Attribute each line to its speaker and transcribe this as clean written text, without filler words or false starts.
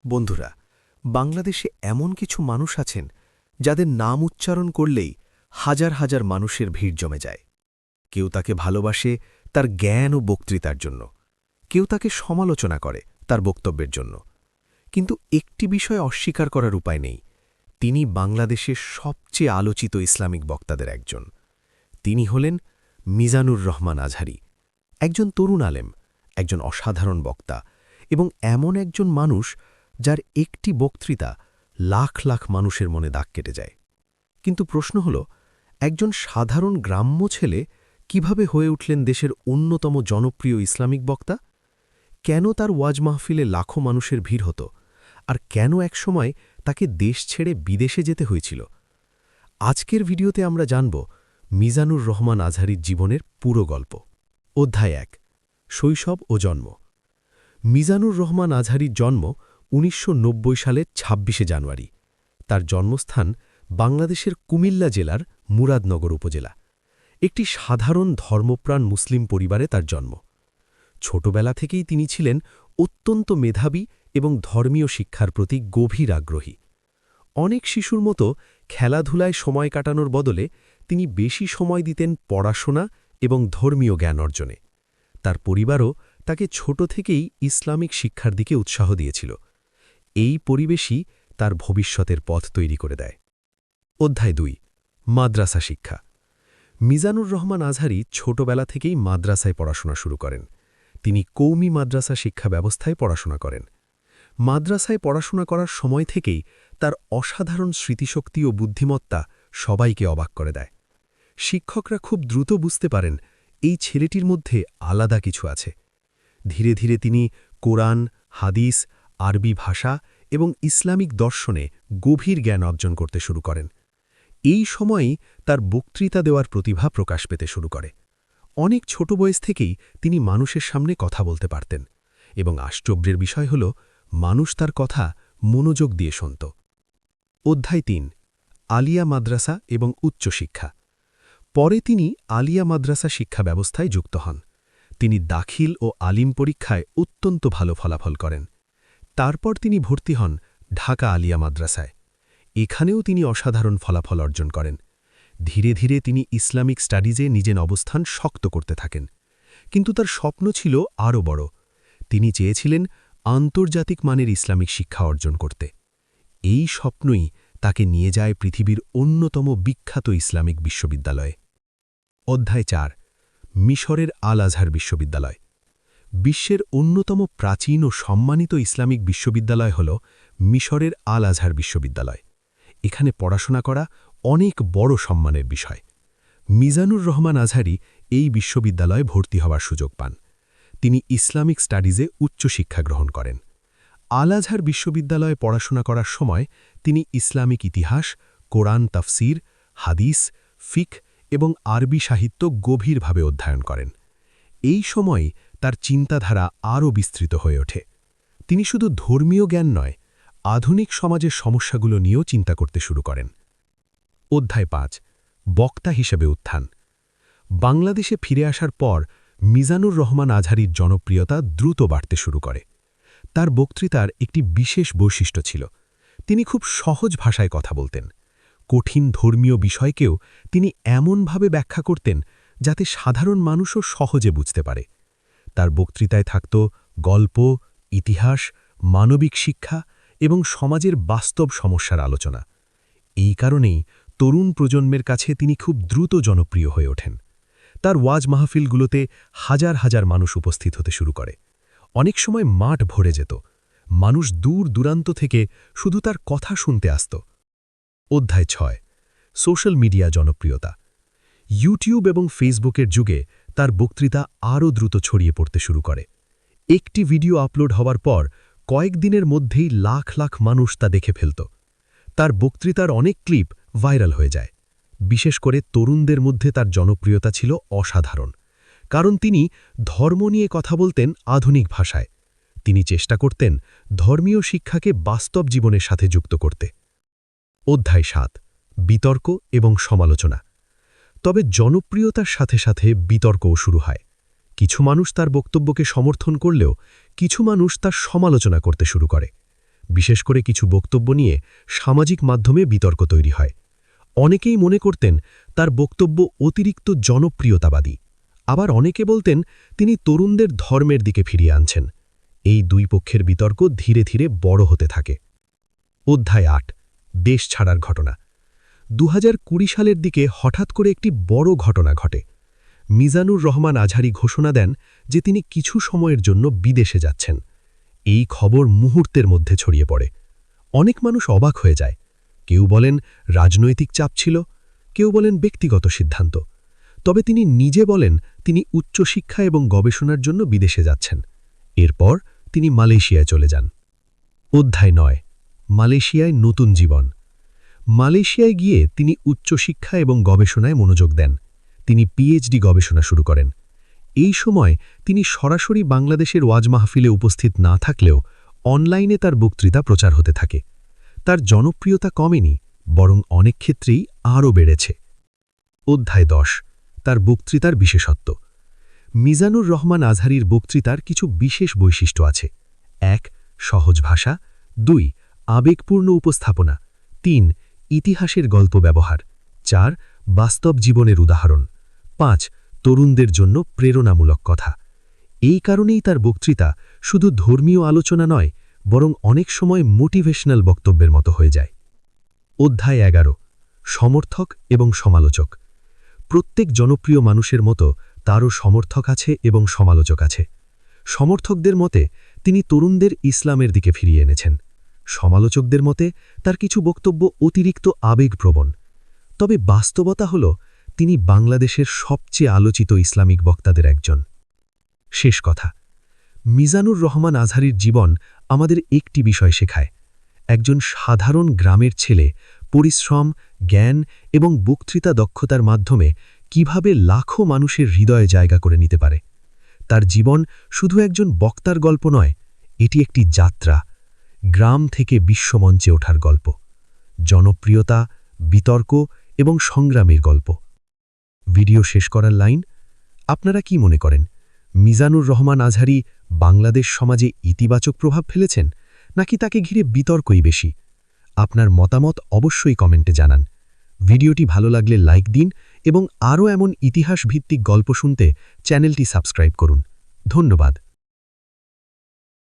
Speaker 1: বন্ধুরা, বাংলাদেশে এমন কিছু মানুষ আছেন যাদের নাম উচ্চারণ করলেই হাজার হাজার মানুষের ভিড় জমে যায়। কেউ তাকে ভালোবাসে তার জ্ঞান ও বক্তৃতার জন্য, কেউ তাকে সমালোচনা করে তার বক্তব্যের জন্য। কিন্তু একটি বিষয় অস্বীকার করার উপায় নেই, তিনি বাংলাদেশের সবচেয়ে আলোচিত ইসলামিক বক্তাদের একজন। তিনি হলেন মিজানুর রহমান আজহারী, একজন তরুণ আলেম, একজন অসাধারণ বক্তা এবং এমন একজন মানুষ যার একটি বক্তৃতা লাখ লাখ মানুষের মনে দাগ কেটে যায়। কিন্তু প্রশ্ন হল, একজন সাধারণ গ্রাম্য ছেলে কিভাবে হয়ে উঠলেন দেশের অন্যতম জনপ্রিয় ইসলামিক বক্তা? কেন তার ওয়াজ মাহফিলে লাখো মানুষের ভিড় হতো, আর কেন একসময় তাকে দেশ ছেড়ে বিদেশে যেতে হয়েছিল? আজকের ভিডিওতে আমরা জানব মিজানুর রহমান আজহারীর জীবনের পুরো গল্প। অধ্যায় ১, শৈশব ও জন্ম। মিজানুর রহমান আজহারীর জন্ম ১৯৯০ সালের ২৬শে জানুয়ারি। তার জন্মস্থান বাংলাদেশের কুমিল্লা জেলার মুরাদনগর উপজেলা। একটি সাধারণ ধর্মপ্রাণ মুসলিম পরিবারে তার জন্ম। ছোটবেলা থেকেই তিনি ছিলেন অত্যন্ত মেধাবী এবং ধর্মীয় শিক্ষার প্রতি গভীর আগ্রহী। অনেক শিশুর মতো খেলাধুলায় সময় কাটানোর বদলে তিনি বেশি সময় দিতেন পড়াশোনা এবং ধর্মীয় জ্ঞান অর্জনে। তার পরিবারও তাকে ছোট থেকেই ইসলামিক শিক্ষার দিকে উৎসাহ দিয়েছিল। এই পরিবেশই তার ভবিষ্যতের পথ তৈরি করে দেয়। অধ্যায় ২, মাদ্রাসা শিক্ষা। মিজানুর রহমান আজহারী ছোটবেলা থেকেই মাদ্রাসায় পড়াশোনা শুরু করেন। তিনি কৌমি মাদ্রাসা শিক্ষা ব্যবস্থায় পড়াশোনা করেন। মাদ্রাসায় পড়াশোনা করার সময় থেকেই তার অসাধারণ স্মৃতিশক্তি ও বুদ্ধিমত্তা সবাইকে অবাক করে দেয়। শিক্ষকরা খুব দ্রুত বুঝতে পারেন এই ছেলেটির মধ্যে আলাদা কিছু আছে। ধীরে ধীরে তিনি কোরআন, হাদিস, আরবি ভাষা এবং ইসলামিক দর্শনে গভীর জ্ঞান অর্জন করতে শুরু করেন। এই সময়েই তার বক্তৃতা দেওয়ার প্রতিভা প্রকাশ পেতে শুরু করে। অনেক ছোট বয়স থেকেই তিনি মানুষের সামনে কথা বলতে পারতেন এবং আশ্চর্যের বিষয় হল, মানুষ তার কথা মনোযোগ দিয়ে শুনত। অধ্যায় ৩, আলিয়া মাদ্রাসা এবং উচ্চশিক্ষা। পরে তিনি আলিয়া মাদ্রাসা শিক্ষা ব্যবস্থায় যুক্ত হন। তিনি দাখিল ও আলিম পরীক্ষায় অত্যন্ত ভালো ফলাফল করেন। তারপর তিনি ভর্তি হন ঢাকা আলিয়া মাদ্রাসায়। এখানেও তিনি অসাধারণ ফলাফল অর্জন করেন। ধীরে ধীরে তিনি ইসলামিক স্টাডিজে নিজের অবস্থান শক্ত করতে থাকেন। কিন্তু তার স্বপ্ন ছিল আরও বড়। তিনি চেয়েছিলেন আন্তর্জাতিক মানের ইসলামিক শিক্ষা অর্জন করতে। এই স্বপ্নই তাকে নিয়ে যায় পৃথিবীর অন্যতম বিখ্যাত ইসলামিক বিশ্ববিদ্যালয়ে। অধ্যায় ৪, মিশরের আল আজহার বিশ্ববিদ্যালয়। বিশ্বের অন্যতম প্রাচীন ও সম্মানিত ইসলামিক বিশ্ববিদ্যালয় হল মিশরের আল আজহার বিশ্ববিদ্যালয়। এখানে পড়াশোনা করা অনেক বড় সম্মানের বিষয়। মিজানুর রহমান আজহারী এই বিশ্ববিদ্যালয়ে ভর্তি হওয়ার সুযোগ পান। তিনি ইসলামিক স্টাডিজে উচ্চশিক্ষা গ্রহণ করেন। আল আজহার বিশ্ববিদ্যালয়ে পড়াশোনা করার সময় তিনি ইসলামিক ইতিহাস, কোরআন তাফসির, হাদিস, ফিকহ এবং আরবি সাহিত্য গভীরভাবে অধ্যয়ন করেন। এই সময় তার চিন্তাধারা আরও বিস্তৃত হয়ে ওঠে। তিনি শুধু ধর্মীয় জ্ঞান নয়, আধুনিক সমাজের সমস্যাগুলো নিয়েও চিন্তা করতে শুরু করেন। অধ্যায় ৫, বক্তা হিসেবে উত্থান। বাংলাদেশে ফিরে আসার পর মিজানুর রহমান আজহারীর জনপ্রিয়তা দ্রুত বাড়তে শুরু করে। তার বক্তৃতার একটি বিশেষ বৈশিষ্ট্য ছিল, তিনি খুব সহজ ভাষায় কথা বলতেন। কঠিন ধর্মীয় বিষয়কেও তিনি এমনভাবে ব্যাখ্যা করতেন যাতে সাধারণ মানুষও সহজে বুঝতে পারে। তার বক্তৃতায় থাকত গল্প, ইতিহাস, মানবিক শিক্ষা এবং সমাজের বাস্তব সমস্যার আলোচনা। এই কারণেই তরুণ প্রজন্মের কাছে তিনি খুব দ্রুত জনপ্রিয় হয়ে ওঠেন। তার ওয়াজ মাহফিলগুলোতে হাজার হাজার মানুষ উপস্থিত হতে শুরু করে। অনেক সময় মাঠ ভরে যেত। মানুষ দূর দূরান্ত থেকে শুধু তার কথা শুনতে আসত। অধ্যায় ৬, সোশ্যাল মিডিয়া জনপ্রিয়তা। ইউটিউব এবং ফেসবুকের যুগে তার বক্তৃতা আরও দ্রুত ছড়িয়ে পড়তে শুরু করে। একটি ভিডিও আপলোড হওয়ার পর কয়েকদিনের মধ্যেই লাখ লাখ মানুষ তা দেখে ফেলত। তার বক্তৃতার অনেক ক্লিপ ভাইরাল হয়ে যায়। বিশেষ করে তরুণদের মধ্যে তার জনপ্রিয়তা ছিল অসাধারণ, কারণ তিনি ধর্ম নিয়ে কথা বলতেন আধুনিক ভাষায়। তিনি চেষ্টা করতেন ধর্মীয় শিক্ষাকে বাস্তব জীবনের সাথে যুক্ত করতে। অধ্যায় ৭, বিতর্ক এবং সমালোচনা। তবে জনপ্রিয়তার সাথে সাথে বিতর্কও শুরু হয়। কিছু মানুষ তার বক্তব্যকে সমর্থন করলেও কিছু মানুষ তার সমালোচনা করতে শুরু করে।
Speaker 2: বিশেষ করে কিছু বক্তব্য নিয়ে সামাজিক মাধ্যমে বিতর্ক তৈরি হয়। অনেকেই মনে করতেন তার বক্তব্য অতিরিক্ত জনপ্রিয়তাবাদী, আবার অনেকে বলতেন তিনি তরুণদের ধর্মের দিকে ফিরিয়ে আনছেন। এই দুই পক্ষের বিতর্ক ধীরে ধীরে বড় হতে থাকে। অধ্যায় ৮, দেশ ছাড়ার ঘটনা। 2020 সালের দিকে হঠাৎ করে একটি বড় ঘটনা ঘটে। মিজানুর রহমান আজহারি ঘোষণা দেন যে তিনি কিছু সময়ের জন্য বিদেশে যাচ্ছেন। এই খবর মুহূর্তের মধ্যে ছড়িয়ে পড়ে। অনেক মানুষ অবাক হয়ে যায়। কেউ বলেন রাজনৈতিক চাপ ছিল, কেউ বলেন ব্যক্তিগত সিদ্ধান্ত। তবে তিনি নিজে বলেন তিনি উচ্চশিক্ষা এবং গবেষণার জন্য বিদেশে যাচ্ছেন। এরপর তিনি মালয়েশিয়ায় চলে যান। অধ্যায় ৯, মালয়েশিয়ায় নতুন জীবন। মালয়েশিয়ায় গিয়ে তিনি উচ্চশিক্ষা এবং গবেষণায় মনোযোগ দেন। তিনি পিএইচডি গবেষণা শুরু করেন। এই সময় তিনি সরাসরি বাংলাদেশের ওয়াজ মাহফিলে উপস্থিত না থাকলেও অনলাইনে তার বক্তৃতা প্রচার হতে থাকে। তার জনপ্রিয়তা কমেনি, বরং অনেক ক্ষেত্রেই আরও বেড়েছে। অধ্যায় ১০, তার বক্তৃতার বিশেষত্ব। মিজানুর রহমান আজহারির বক্তৃতার কিছু বিশেষ বৈশিষ্ট্য আছে। ১. সহজ ভাষা। ২. আবেগপূর্ণ উপস্থাপনা। ৩. ইতিহাসের গল্প ব্যবহার। ৪. বাস্তব জীবনের উদাহরণ। ৫. তরুণদের জন্য প্রেরণামূলক কথা। এই কারণেই তার বক্তৃতা শুধু ধর্মীয় আলোচনা নয়, বরং অনেক সময় মোটিভেশনাল বক্তব্যের মতো হয়ে যায়। অধ্যায় ১১, সমর্থক এবং সমালোচক। প্রত্যেক জনপ্রিয় মানুষের মতো তারও সমর্থক আছে এবং সমালোচক আছে। সমর্থকদের মতে তিনি তরুণদের ইসলামের দিকে ফিরিয়ে এনেছেন। সমালোচকদের মতে তার কিছু বক্তব্য অতিরিক্ত আবেগপ্রবণ। তবে বাস্তবতা হল তিনি বাংলাদেশের সবচেয়ে আলোচিত ইসলামিক বক্তাদের একজন। শেষ কথা, মিজানুর রহমান আজহারির জীবন আমাদের একটি বিষয় শেখায়। একজন সাধারণ গ্রামের ছেলে পরিশ্রম, জ্ঞান এবং বক্তৃতা দক্ষতার মাধ্যমে কিভাবে লাখো মানুষের হৃদয়ে জায়গা করে নিতে পারে। তার জীবন শুধু একজন বক্তার গল্প নয়, এটি একটি যাত্রা, গ্রাম থেকে বিশ্বমঞ্চে ওঠার গল্প, জনপ্রিয়তা, বিতর্ক এবং সংগ্রামের গল্প। ভিডিও শেষ করার লাইন, আপনারা কি মনে করেন মিজানুর রহমান আজহারি বাংলাদেশ সমাজে ইতিবাচক প্রভাব ফেলেছেন, নাকি তাকে ঘিরে বিতর্কই বেশি? আপনার মতামত অবশ্যই কমেন্টে জানান। ভিডিওটি ভালো লাগলে লাইক দিন এবং আরও এমন ইতিহাস ভিত্তিক গল্প শুনতে চ্যানেলটি সাবস্ক্রাইব করুন। ধন্যবাদ।